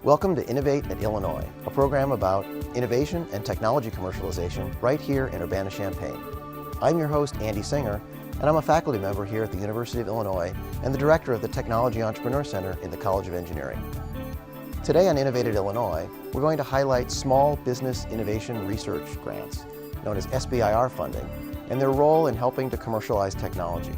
Welcome to Innovate at Illinois, a program about innovation and technology commercialization right here in Urbana-Champaign. I'm your host, Andy Singer, and I'm a faculty member here at the University of Illinois and the director of the Technology Entrepreneur Center in the College of Engineering. Today on Innovate at Illinois, we're going to highlight Small Business Innovation Research Grants, known as SBIR funding, and their role in helping to commercialize technology.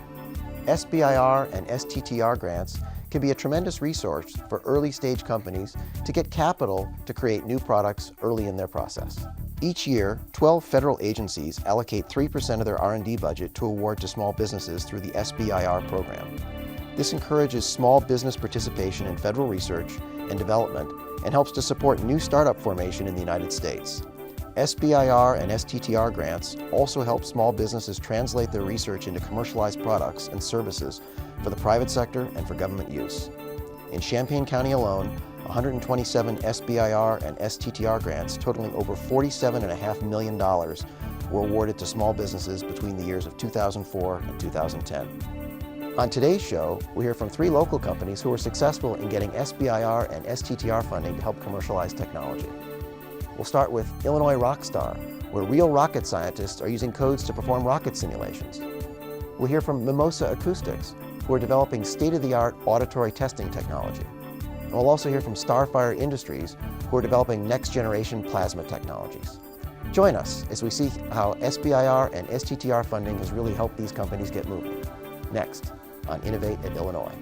SBIR and STTR grants can be a tremendous resource for early-stage companies to get capital to create new products early in their process. Each year, 12 federal agencies allocate 3% of their R&D budget to award to small businesses through the SBIR program. This encourages small business participation in federal research and development and helps to support new startup formation in the United States. SBIR and STTR grants also help small businesses translate their research into commercialized products and services for the private sector and for government use. In Champaign County alone, 127 SBIR and STTR grants totaling over $47.5 million were awarded to small businesses between the years of 2004 and 2010. On today's show, we hear from 3 local companies who were successful in getting SBIR and STTR funding to help commercialize technology. We'll start with Illinois ROCSTAR, where real rocket scientists are using codes to perform rocket simulations. We'll hear from Mimosa Acoustics, who are developing state-of-the-art auditory testing technology. And we'll also hear from STARFIRE Industries, who are developing next-generation plasma technologies. Join us as we see how SBIR and STTR funding has really helped these companies get moving. Next on Innovate at Illinois.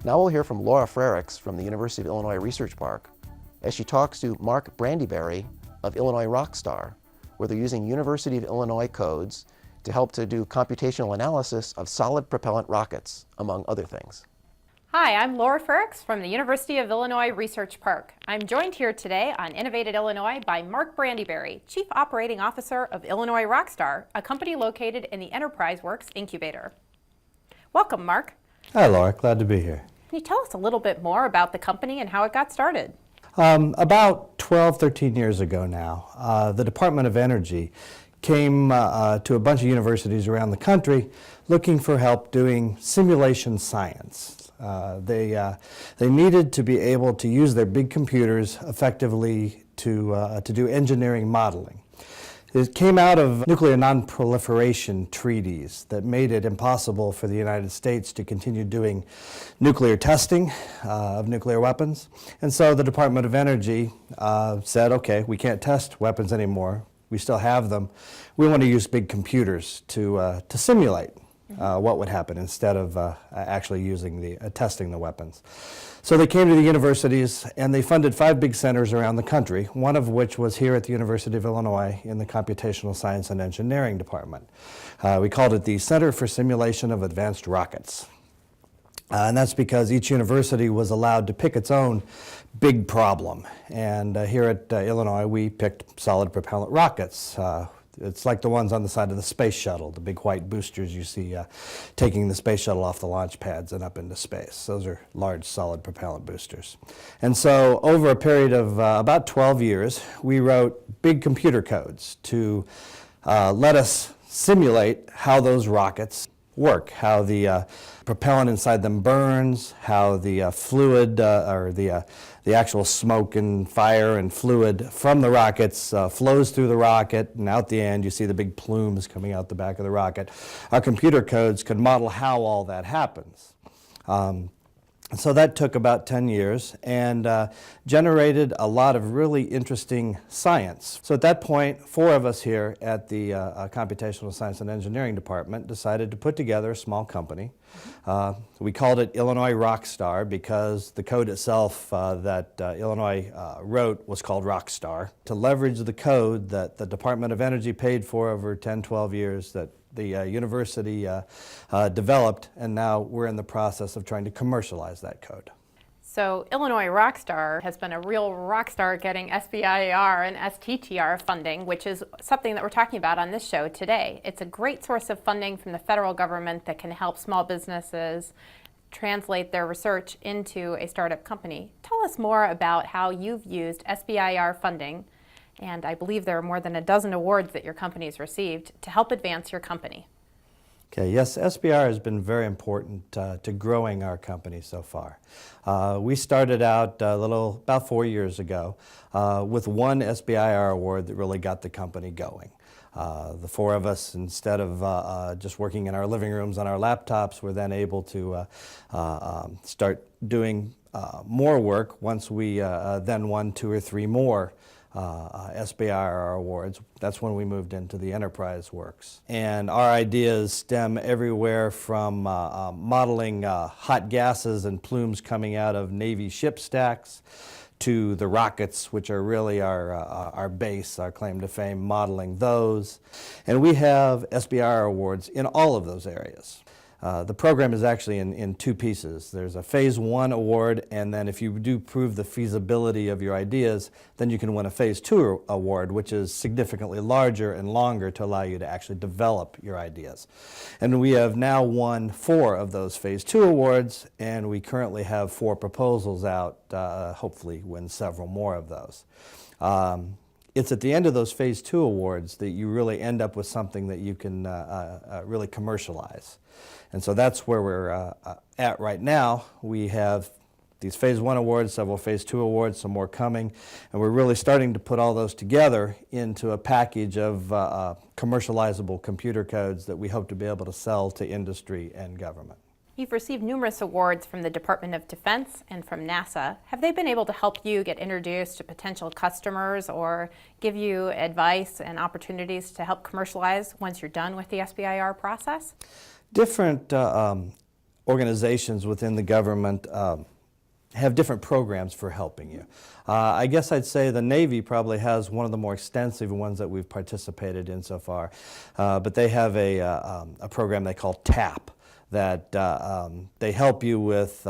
Now we'll hear from Laura Frerichs from the University of Illinois Research Park as she talks to Mark Brandyberry of Illinois ROCSTAR, where they're using University of Illinois codes to help to do computational analysis of solid propellant rockets, among other things. Hi, I'm Laura Frerichs from the University of Illinois Research Park. I'm joined here today on Innovate at Illinois by Mark Brandyberry, Chief Operating Officer of Illinois ROCSTAR, a company located in the EnterpriseWorks Incubator. Welcome, Mark. Hi, Laura. Glad to be here. Can you tell us a little bit more about the company and how it got started? About 12, 13 years ago now, the Department of Energy came to a bunch of universities around the country looking for help doing simulation science. They needed to be able to use their big computers effectively to do engineering modeling. It came out of nuclear non-proliferation treaties that made it impossible for the United States to continue doing nuclear testing of nuclear weapons. And so the Department of Energy said, okay, we can't test weapons anymore. We still have them. We want to use big computers to simulate what would happen instead of actually using testing the weapons. So they came to the universities and they funded 5 big centers around the country, one of which was here at the University of Illinois in the Computational Science and Engineering Department. We called it the Center for Simulation of Advanced Rockets. And that's because each university was allowed to pick its own big problem. And here at Illinois, we picked solid propellant rockets. It's like the ones on the side of the space shuttle, the big white boosters you see taking the space shuttle off the launch pads and up into space. Those are large solid propellant boosters. And so over a period of about 12 years, we wrote big computer codes to let us simulate how those rockets work, how the propellant inside them burns, how the fluid or the actual smoke and fire and fluid from the rockets flows through the rocket, and out the end you see the big plumes coming out the back of the rocket. Our computer codes could model how all that happens. So that took about 10 years and generated a lot of really interesting science. So at that point, 4 of us here at the Computational Science and Engineering Department decided to put together a small company. We called it Illinois ROCSTAR because the code itself that Illinois wrote was called ROCSTAR. To leverage the code that the Department of Energy paid for over 10, 12 years, that the university developed, and now we're in the process of trying to commercialize that code. So Illinois ROCSTAR has been a real rock star getting SBIR and STTR funding, which is something that we're talking about on this show today. It's a great source of funding from the federal government that can help small businesses translate their research into a startup company. Tell us more about how you've used SBIR funding, and I believe there are more than a dozen awards that your company's received, to help advance your company. Okay, yes, SBIR has been very important to growing our company so far. We started out about 4 years ago with one SBIR award that really got the company going. The four of us, instead of just working in our living rooms on our laptops, were then able to start doing more work once we then won 2 or 3 more SBIR awards. That's when we moved into the enterprise works. And our ideas stem everywhere from modeling hot gases and plumes coming out of Navy ship stacks to the rockets, which are really our base, our claim to fame, modeling those. And we have SBIR awards in all of those areas. The program is actually in 2 pieces. There's a Phase 1 award, and then if you do prove the feasibility of your ideas, then you can win a Phase 2 award, which is significantly larger and longer to allow you to actually develop your ideas. And we have now won 4 of those Phase 2 awards, and we currently have 4 proposals out, hopefully win several more of those. It's at the end of those Phase 2 awards that you really end up with something that you can really commercialize. And so that's where we're at right now. We have these Phase 1 awards, several Phase 2 awards, some more coming, and we're really starting to put all those together into a package of commercializable computer codes that we hope to be able to sell to industry and government. You've received numerous awards from the Department of Defense and from NASA. Have they been able to help you get introduced to potential customers or give you advice and opportunities to help commercialize once you're done with the SBIR process? Different organizations within the government have different programs for helping you. I guess I'd say the Navy probably has one of the more extensive ones that we've participated in so far, but they have a program they call TAP. That they help you with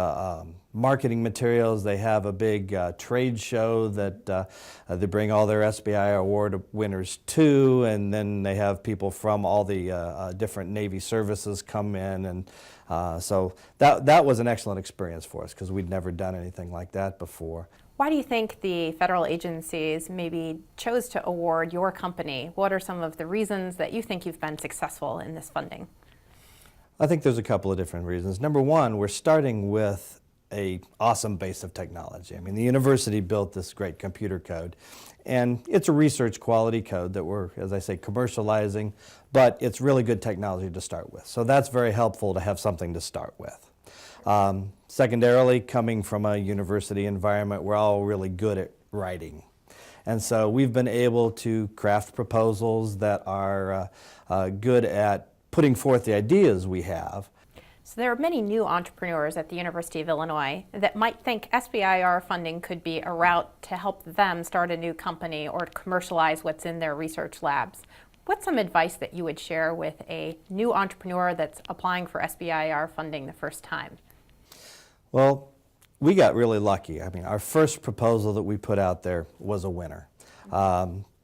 marketing materials. They have a big trade show that they bring all their SBIR award winners to, and then they have people from all the different Navy services come in, and so that was an excellent experience for us because we'd never done anything like that before. Why do you think the federal agencies maybe chose to award your company? What are some of the reasons that you think you've been successful in this funding? I think there's a couple of different reasons. Number one, we're starting with an awesome base of technology. I mean, the university built this great computer code, and it's a research quality code that we're, as I say, commercializing, but it's really good technology to start with. So that's very helpful to have something to start with. Secondarily, coming from a university environment, we're all really good at writing. And so we've been able to craft proposals that are good at putting forth the ideas we have. So there are many new entrepreneurs at the University of Illinois that might think SBIR funding could be a route to help them start a new company or commercialize what's in their research labs. What's some advice that you would share with a new entrepreneur that's applying for SBIR funding the first time? Well, we got really lucky. I mean, our first proposal that we put out there was a winner.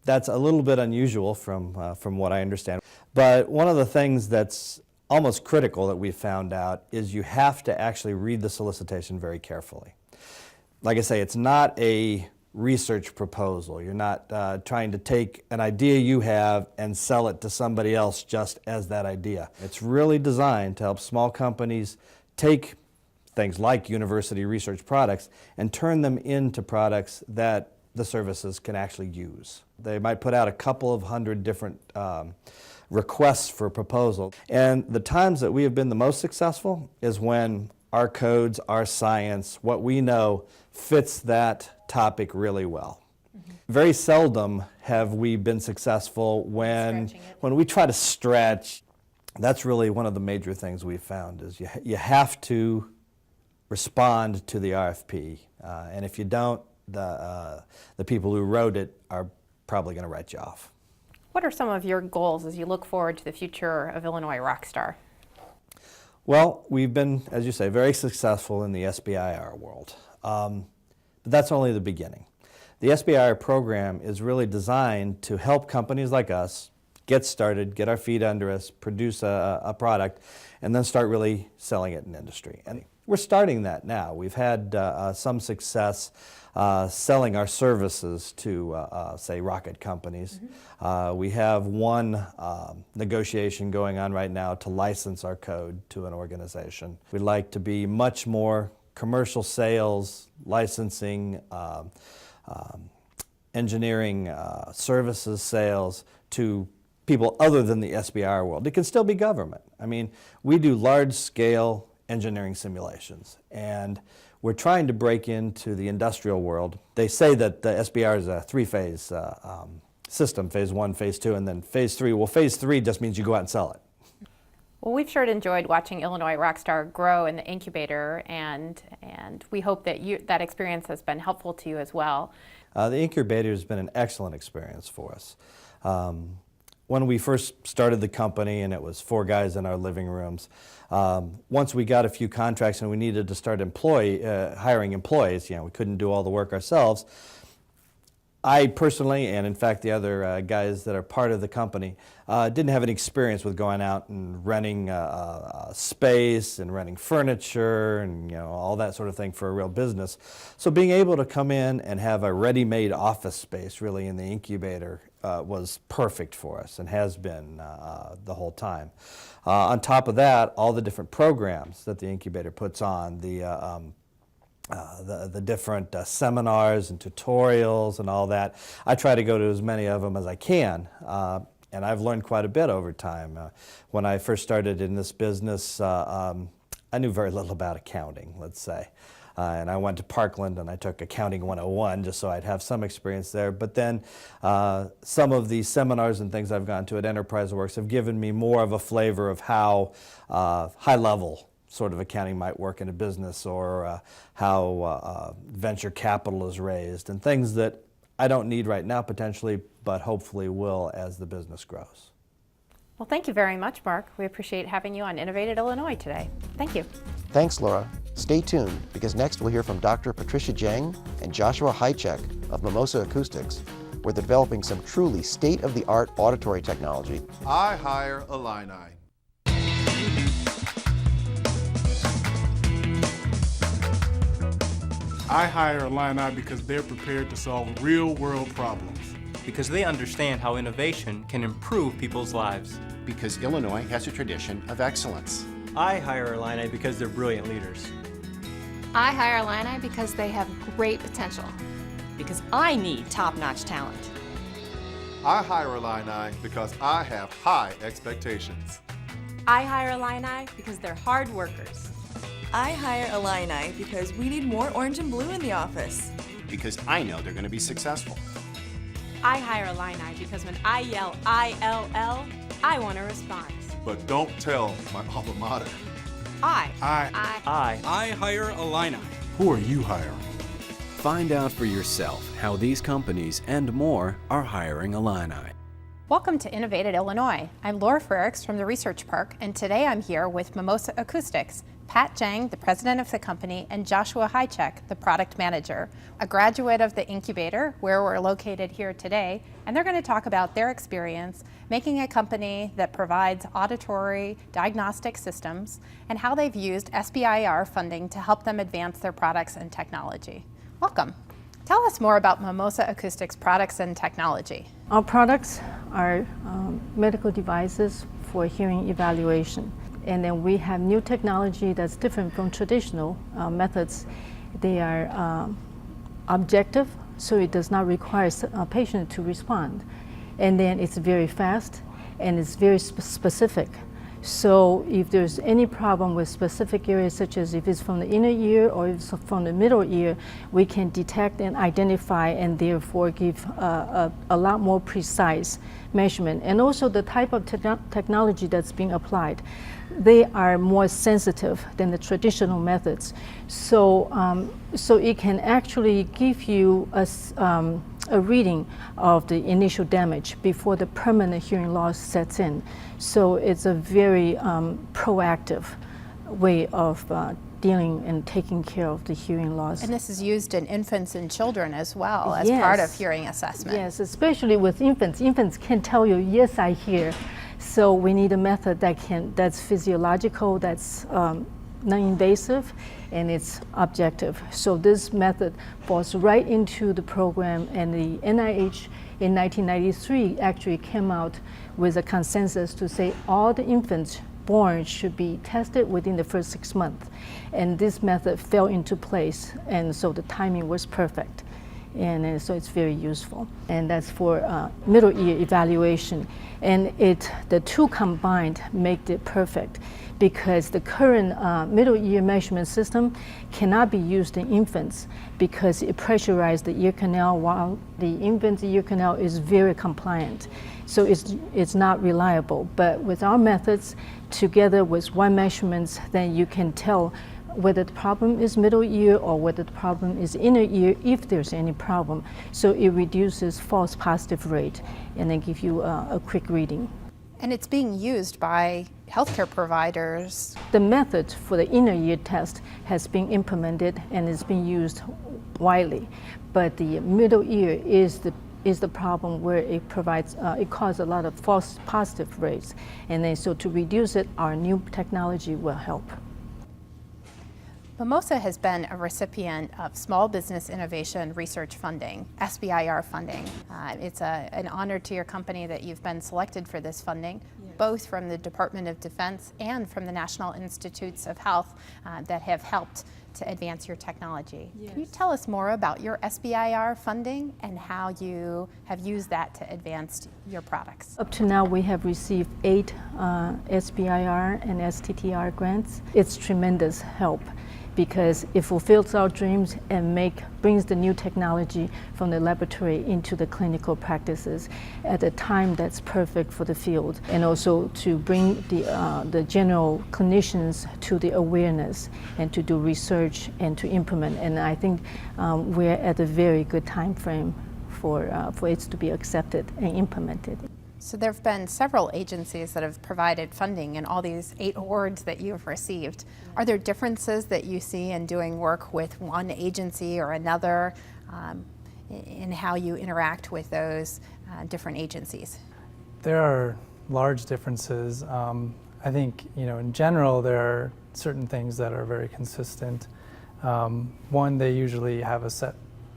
That's a little bit unusual from what I understand. But one of the things that's almost critical that we found out is you have to actually read the solicitation very carefully. Like I say, it's not a research proposal. You're not trying to take an idea you have and sell it to somebody else just as that idea. It's really designed to help small companies take things like university research products and turn them into products that the services can actually use. They might put out a couple of hundred different requests for proposal. And the times that we have been the most successful is when our codes, our science, what we know fits that topic really well. Mm-hmm. Very seldom have we been successful when we try to stretch. That's really one of the major things we've found is you have to respond to the RFP. And if you don't, the people who wrote it are probably going to write you off. What are some of your goals as you look forward to the future of Illinois ROCSTAR? Well, we've been, as you say, very successful in the SBIR world. But that's only the beginning. The SBIR program is really designed to help companies like us get started, get our feet under us, produce a product, and then start really selling it in industry. And we're starting that now. We've had some success selling our services to, say, rocket companies. We have one negotiation going on right now to license our code to an organization. We'd like to be much more commercial sales, licensing, engineering services sales to people other than the SBIR world. It can still be government. I mean, we do large-scale engineering simulations, and we're trying to break into the industrial world. They say that the SBIR is a three-phase system, phase 1, phase 2, and then phase 3. Well, phase 3 just means you go out and sell it. Well, we've sure enjoyed watching Illinois ROCSTAR grow in the incubator, and we hope that that experience has been helpful to you as well. The incubator has been an excellent experience for us. When we first started the company, and it was 4 guys in our living rooms, once we got a few contracts and we needed to start hiring employees, we couldn't do all the work ourselves. I personally, and in fact the other guys that are part of the company, didn't have any experience with going out and renting space and renting furniture and all that sort of thing for a real business. So being able to come in and have a ready-made office space really in the incubator was perfect for us and has been the whole time. On top of that, all the different programs that the incubator puts on, the different seminars and tutorials and all that. I try to go to as many of them as I can, and I've learned quite a bit over time. When I first started in this business, I knew very little about accounting, let's say. And I went to Parkland and I took Accounting 101 just so I'd have some experience there. But then some of the seminars and things I've gone to at Enterprise Works have given me more of a flavor of how high-level sort of accounting might work in a business, or how venture capital is raised, and things that I don't need right now potentially, but hopefully will as the business grows. Well, thank you very much, Mark. We appreciate having you on Innovate at Illinois today. Thank you. Thanks, Laura. Stay tuned, because next we'll hear from Dr. Patricia Jang and Joshua Hychek of Mimosa Acoustics, where they're developing some truly state-of-the-art auditory technology. I hire Illini. I hire Illini because they're prepared to solve real-world problems. Because they understand how innovation can improve people's lives. Because Illinois has a tradition of excellence. I hire Illini because they're brilliant leaders. I hire Illini because they have great potential. Because I need top-notch talent. I hire Illini because I have high expectations. I hire Illini because they're hard workers. I hire Illini because we need more orange and blue in the office. Because I know they're going to be successful. I hire Illini because when I yell I-L-L, I want a response. But don't tell my alma mater. I hire Illini. Who are you hiring? Find out for yourself how these companies and more are hiring Illini. Welcome to Innovate at Illinois. I'm Laura Frericks from the Research Park, and today I'm here with Mimosa Acoustics, Pat Jang, the president of the company, and Joshua Hychek, the product manager, a graduate of the Incubator, where we're located here today, and they're going to talk about their experience making a company that provides auditory diagnostic systems and how they've used SBIR funding to help them advance their products and technology. Welcome. Tell us more about Mimosa Acoustics products and technology. Our products are medical devices for hearing evaluation. And then we have new technology that's different from traditional methods. They are objective, so it does not require a patient to respond. And then it's very fast and it's very specific. So if there's any problem with specific areas, such as if it's from the inner ear or if it's from the middle ear, we can detect and identify and therefore give a lot more precise measurement. And also the type of technology that's being applied, they are more sensitive than the traditional methods. So, so it can actually give you a reading of the initial damage before the permanent hearing loss sets in. So it's a very proactive way of dealing and taking care of the hearing loss. And this is used in infants and children as well as part of hearing assessment. Yes, especially with infants. Infants can tell you, yes, I hear. So we need a method that's physiological, that's non-invasive, and it's objective. So this method falls right into the program, and the NIH in 1993 actually came out with a consensus to say all the infants born should be tested within the first 6 months. And this method fell into place, and so the timing was perfect. And so it's very useful. And that's for middle ear evaluation. And the two combined make it perfect, because the current middle ear measurement system cannot be used in infants because it pressurizes the ear canal, while the infant's ear canal is very compliant. So it's not reliable. But with our methods, together with one measurement, then you can tell whether the problem is middle ear or whether the problem is inner ear, if there's any problem. So it reduces false positive rate and then give you a quick reading. And it's being used by healthcare providers. The method for the inner ear test has been implemented and is being used widely, but the middle ear is the problem where it causes a lot of false positive rates. And then so to reduce it, our new technology will help. Mimosa has been a recipient of Small Business Innovation Research Funding, SBIR funding. It's an honor to your company that you've been selected for this funding, both from the Department of Defense and from the National Institutes of Health that have helped to advance your technology. Yes. Can you tell us more about your SBIR funding and how you have used that to advance your products? Up to now, we have received 8 SBIR and STTR grants. It's tremendous help, because it fulfills our dreams and brings the new technology from the laboratory into the clinical practices at a time that's perfect for the field, and also to bring the general clinicians to the awareness and to do research and to implement. And I think we're at a very good time frame for it to be accepted and implemented. So there have been several agencies that have provided funding in all these 8 awards that you have received. Are there differences that you see in doing work with one agency or another in how you interact with those different agencies? There are large differences. I think, in general, there are certain things that are very consistent. One, they usually have a set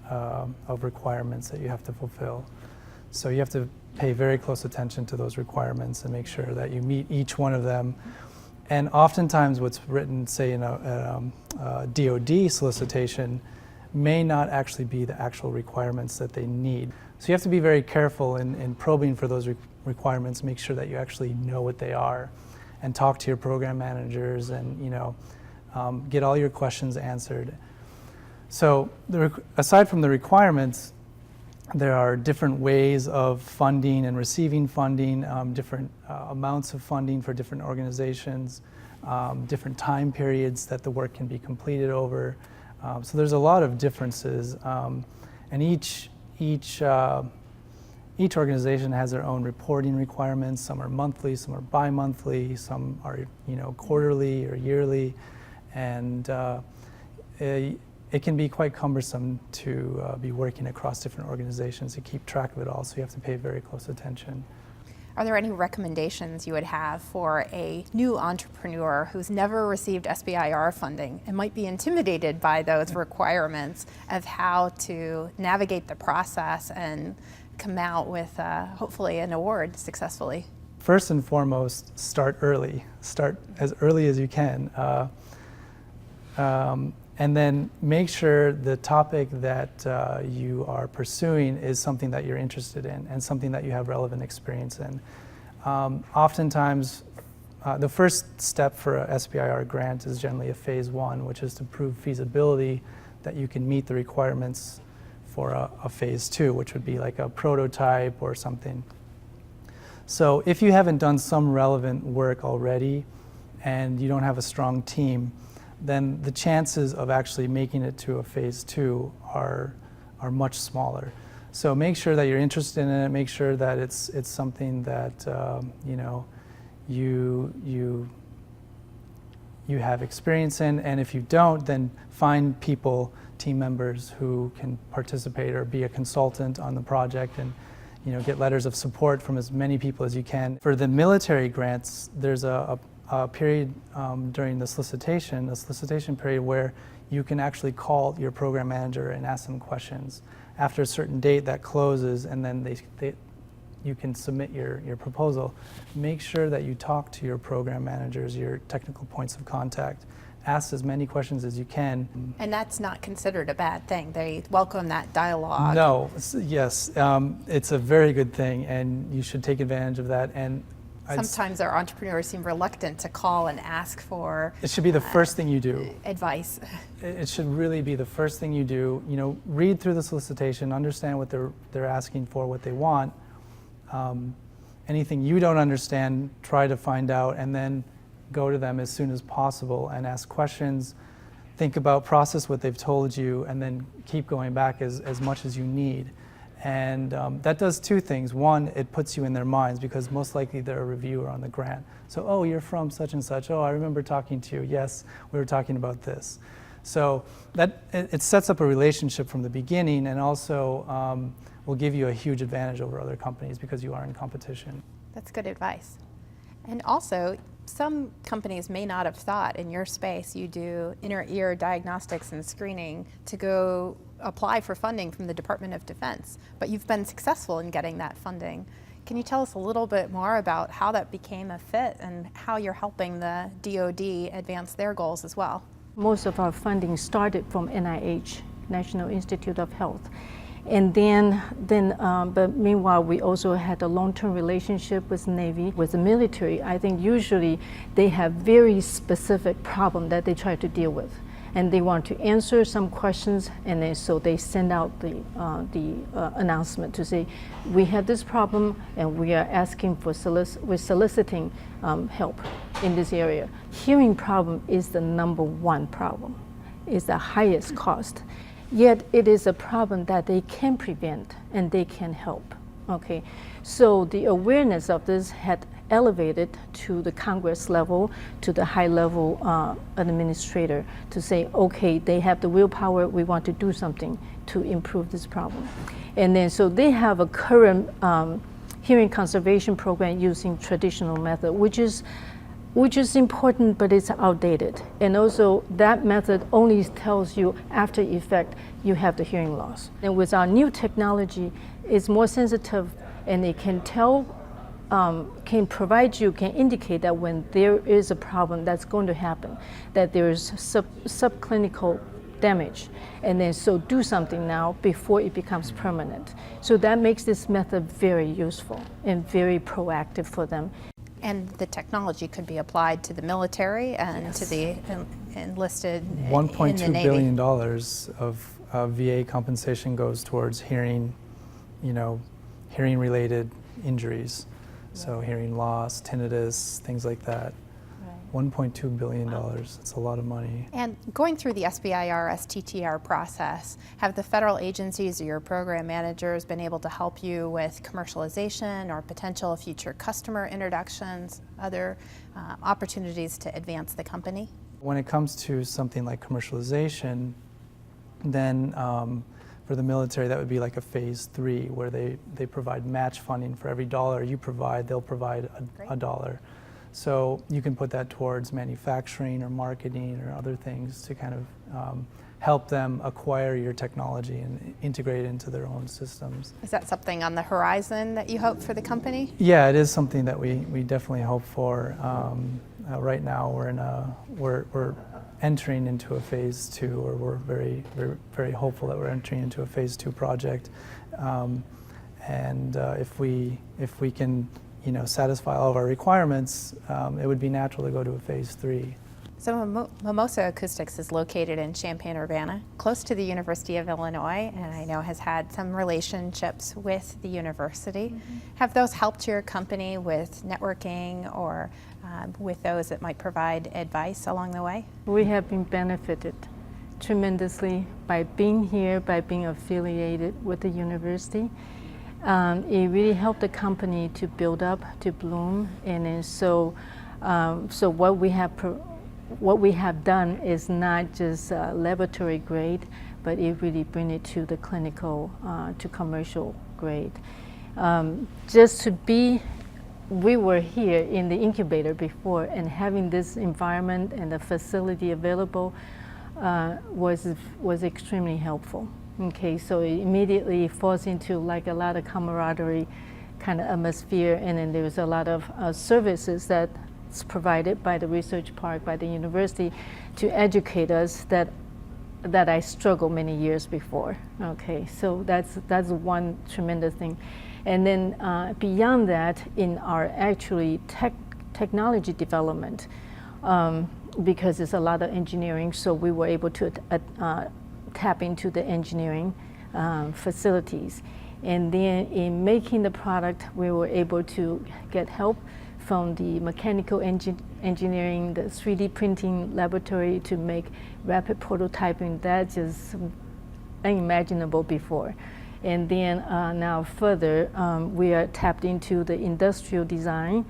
of requirements that you have to fulfill. So you have to pay very close attention to those requirements and make sure that you meet each one of them. And oftentimes what's written, say, in a DoD solicitation may not actually be the actual requirements that they need. So you have to be very careful in probing for those requirements, make sure that you actually know what they are, and talk to your program managers and get all your questions answered. So aside from the requirements, there are different ways of funding and receiving funding, different amounts of funding for different organizations, different time periods that the work can be completed over. So there's a lot of differences, and each organization has their own reporting requirements. Some are monthly, some are bi-monthly, some are quarterly or yearly, and it can be quite cumbersome to be working across different organizations to keep track of it all, so you have to pay very close attention. Are there any recommendations you would have for a new entrepreneur who's never received SBIR funding and might be intimidated by those requirements of how to navigate the process and come out with hopefully an award successfully? First and foremost, start early. Start as early as you can. And then make sure the topic that you are pursuing is something that you're interested in and something that you have relevant experience in. Oftentimes, the first step for a SBIR grant is generally a phase 1, which is to prove feasibility that you can meet the requirements for a phase 2, which would be like a prototype or something. So if you haven't done some relevant work already and you don't have a strong team, then the chances of actually making it to a phase 2 are much smaller. So make sure that you're interested in it. Make sure that it's something that you you have experience in, and if you don't, then find people, team members who can participate or be a consultant on the project, and get letters of support from as many people as you can. For the military grants, there's a period during the solicitation, a solicitation period where you can actually call your program manager and ask them questions. After a certain date that closes, and then you can submit your proposal. Make sure that you talk to your program managers, your technical points of contact. Ask as many questions as you can. And that's not considered a bad thing. They welcome that dialogue. No, yes, it's a very good thing, and you should take advantage of that. And sometimes our entrepreneurs seem reluctant to call and ask for. It should be the first thing you do. Advice. It should really be the first thing you do. Read through the solicitation, understand what they're asking for, what they want. Anything you don't understand, try to find out, and then go to them as soon as possible and ask questions. Think about, process what they've told you, and then keep going back as much as you need. And that does two things. One, it puts you in their minds, because most likely they're a reviewer on the grant. So, oh, you're from such and such. Oh, I remember talking to you. Yes, we were talking about this. So that it sets up a relationship from the beginning, and also will give you a huge advantage over other companies because you are in competition. That's good advice. And also, some companies may not have thought in your space you do inner ear diagnostics and screening to go apply for funding from the Department of Defense, but you've been successful in getting that funding. Can you tell us a little bit more about how that became a fit and how you're helping the DoD advance their goals as well? Most of our funding started from NIH, National Institute of Health. And but meanwhile, we also had a long-term relationship with Navy, with the military. I think usually they have very specific problem that they try to deal with, and they want to answer some questions, and then so they send out the announcement to say, we have this problem, and we are asking for we're soliciting help in this area. Hearing problem is the #1 problem, is the highest cost. Yet it is a problem that they can prevent and they can help. Okay, so the awareness of this had elevated to the Congress level, to the high level administrator, to say, okay, they have the willpower, we want to do something to improve this problem. And then so they have a current hearing conservation program using traditional method, which is important, but it's outdated. And also that method only tells you after effect you have the hearing loss. And with our new technology, it's more sensitive, and it can tell, can indicate that when there is a problem that's going to happen, that there's subclinical damage, and then so do something now before it becomes permanent. So that makes this method very useful and very proactive for them. And the technology could be applied to the military and yes. to the enlisted $1.2 billion of VA compensation goes towards hearing, hearing-related injuries. Right. So hearing loss, tinnitus, things like that. Right. $1.2 billion, that's a lot of money. And going through the SBIR, STTR process, have the federal agencies or your program managers been able to help you with commercialization or potential future customer introductions, other opportunities to advance the company? When it comes to something like commercialization, then for the military, that would be like a phase 3, where they provide match funding for every dollar you provide, they'll provide a dollar. So you can put that towards manufacturing or marketing or other things to kind of help them acquire your technology and integrate it into their own systems. Is that something on the horizon that you hope for the company? Yeah, it is something that we definitely hope for. Right now, we're entering into a phase 2, or we're very, very, very hopeful that we're entering into a phase 2 project. And if we can, satisfy all of our requirements, it would be natural to go to a phase 3. So Mimosa Acoustics is located in Champaign-Urbana, close to the University of Illinois, and I know has had some relationships with the university. Mm-hmm. Have those helped your company with networking or with those that might provide advice along the way? We have been benefited tremendously by being here, by being affiliated with the university. It really helped the company to build up, to bloom, and then so what we have what we have done is not just laboratory grade, but it really bring it to the clinical, to commercial grade. Just to be, we were here in the incubator before, and having this environment and the facility available was extremely helpful. Okay, so it immediately falls into like a lot of camaraderie kind of atmosphere, and then there's a lot of services that's provided by the research park, by the university, to educate us that I struggled many years before. Okay, so that's one tremendous thing. And then beyond that, in our actually technology development, because it's a lot of engineering, so we were able to tap into the engineering facilities. And then in making the product, we were able to get help from the mechanical engineering, the 3D printing laboratory to make rapid prototyping. That's just unimaginable before. And then now further, we are tapped into the industrial design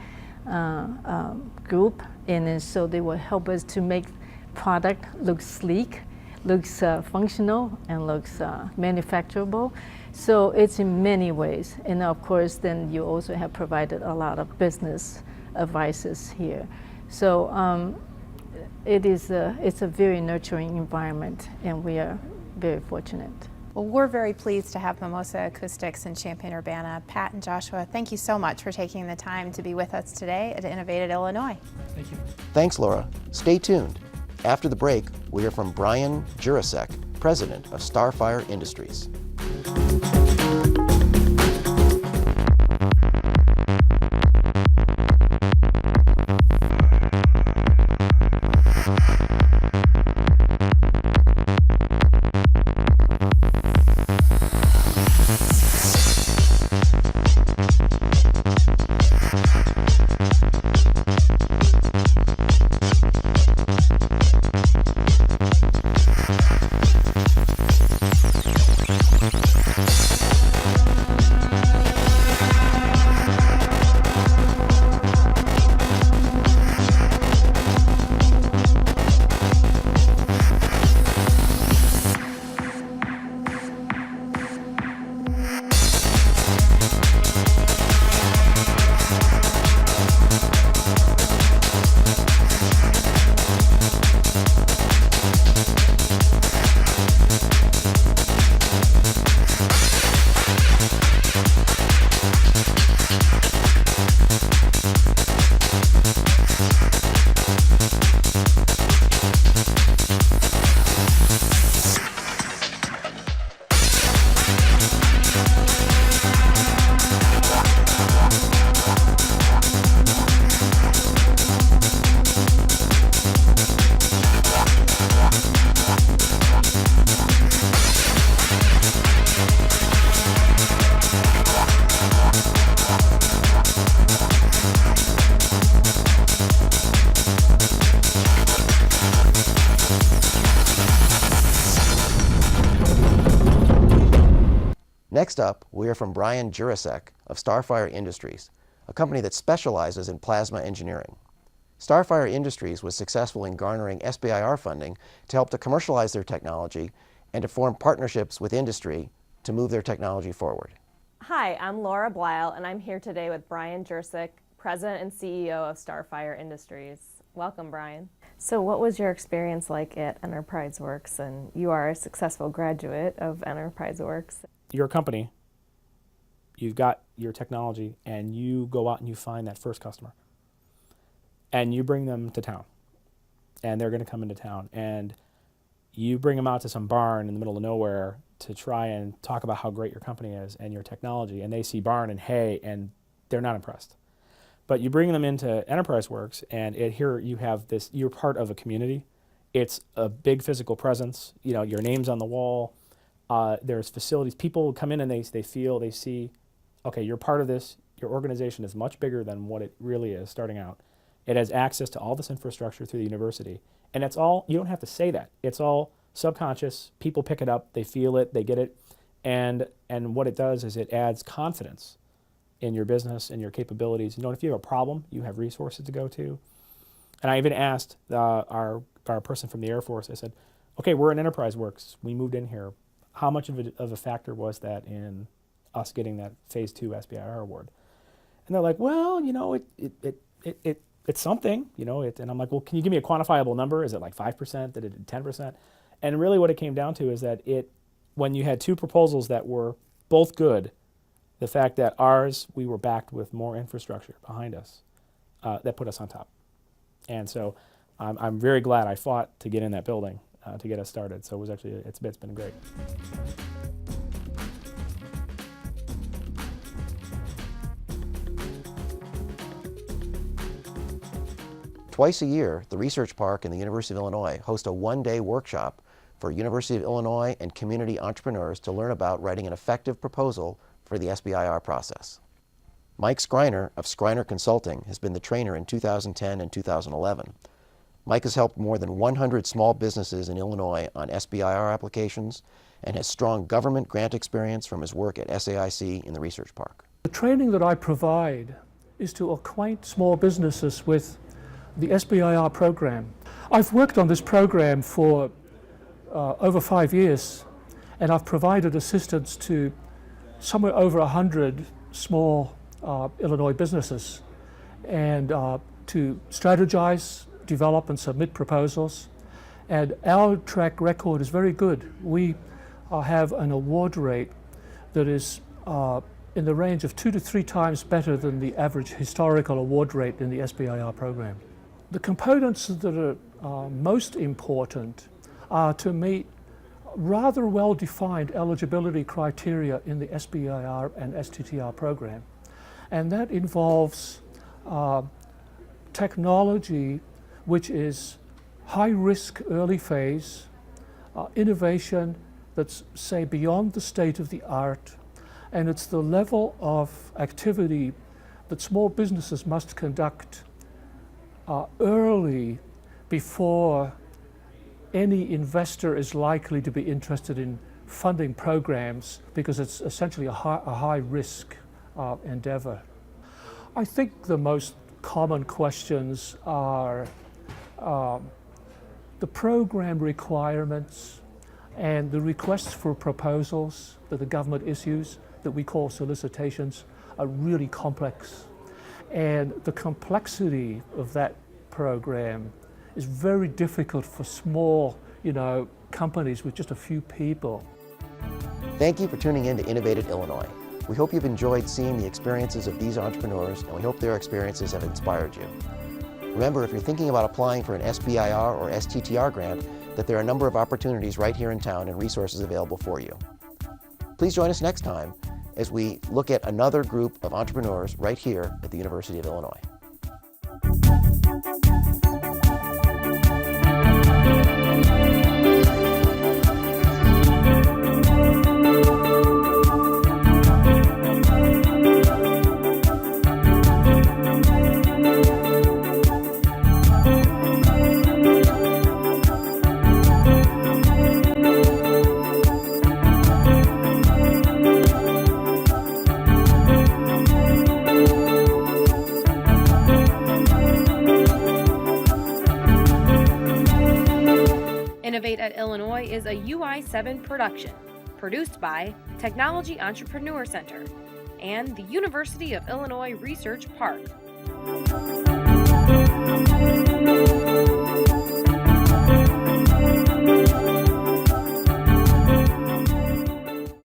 group, and then so they will help us to make product look sleek, looks functional, and looks manufacturable. So it's in many ways. And of course, then you also have provided a lot of business advices here. So it's a very nurturing environment, and we are very fortunate. Well, we're very pleased to have Mimosa Acoustics in Champaign-Urbana. Pat and Joshua, thank you so much for taking the time to be with us today at Innovate Illinois. Thank you. Thanks, Laura. Stay tuned. After the break, we hear from Brian Jurasek, president of STARFIRE Industries. Next up, we hear from Brian Jurasek of STARFIRE Industries, a company that specializes in plasma engineering. STARFIRE Industries was successful in garnering SBIR funding to help to commercialize their technology and to form partnerships with industry to move their technology forward. Hi, I'm Laura Blyle, and I'm here today with Brian Jurasek, President and CEO of STARFIRE Industries. Welcome, Brian. So what was your experience like at EnterpriseWorks? And you are a successful graduate of EnterpriseWorks. You're a company, you've got your technology, and you go out and you find that first customer. And you bring them to town. And they're going to come into town. And you bring them out to some barn in the middle of nowhere to try and talk about how great your company is and your technology. And they see barn and hay, and they're not impressed. But you bring them into EnterpriseWorks, and here you have this, you're part of a community. It's a big physical presence. You know, your name's on the wall. There's facilities. People come in and they see, okay, you're part of this. Your organization is much bigger than what it really is starting out. It has access to all this infrastructure through the university. And it's all, you don't have to say that. It's all subconscious. People pick it up. They feel it. They get it. And what it does is it adds confidence in your business and your capabilities. You know, if you have a problem, you have resources to go to. And I even asked our person from the Air Force, I said, okay, we're in Enterprise Works. We moved in here. How much of a factor was that in us getting that Phase 2 SBIR award? And they're like, well, you know, it's something, you know. And I'm like, well, can you give me a quantifiable number? Is it like 5%? Did it 10%? And really what it came down to is that when you had two proposals that were both good, the fact that ours, we were backed with more infrastructure behind us, that put us on top. And so I'm very glad I fought to get in that building to get us started. So it was actually, it's been great. Twice a year, the Research Park and the University of Illinois host a one-day workshop for University of Illinois and community entrepreneurs to learn about writing an effective proposal for the SBIR process. Mike Skriner of Skriner Consulting has been the trainer in 2010 and 2011. Mike has helped more than 100 small businesses in Illinois on SBIR applications and has strong government grant experience from his work at SAIC in the Research Park. The training that I provide is to acquaint small businesses with the SBIR program. I've worked on this program for over 5 years, and I've provided assistance to somewhere over 100 small Illinois businesses, and to strategize, develop, and submit proposals. And our track record is very good. We have an award rate that is in the range of 2 to 3 times better than the average historical award rate in the SBIR program. The components that are most important are to meet rather well-defined eligibility criteria in the SBIR and STTR program. And that involves technology which is high-risk early phase, innovation that's, say, beyond the state of the art, and it's the level of activity that small businesses must conduct early before any investor is likely to be interested in funding programs, because it's essentially a high-risk endeavor. I think the most common questions are the program requirements and the requests for proposals that the government issues, that we call solicitations, are really complex. And the complexity of that program is very difficult for small, companies with just a few people. Thank you for tuning in to Innovate at Illinois. We hope you've enjoyed seeing the experiences of these entrepreneurs, and we hope their experiences have inspired you. Remember, if you're thinking about applying for an SBIR or STTR grant, that there are a number of opportunities right here in town and resources available for you. Please join us next time as we look at another group of entrepreneurs right here at the University of Illinois. Innovate at Illinois is a UI7 production, produced by Technology Entrepreneur Center and the University of Illinois Research Park.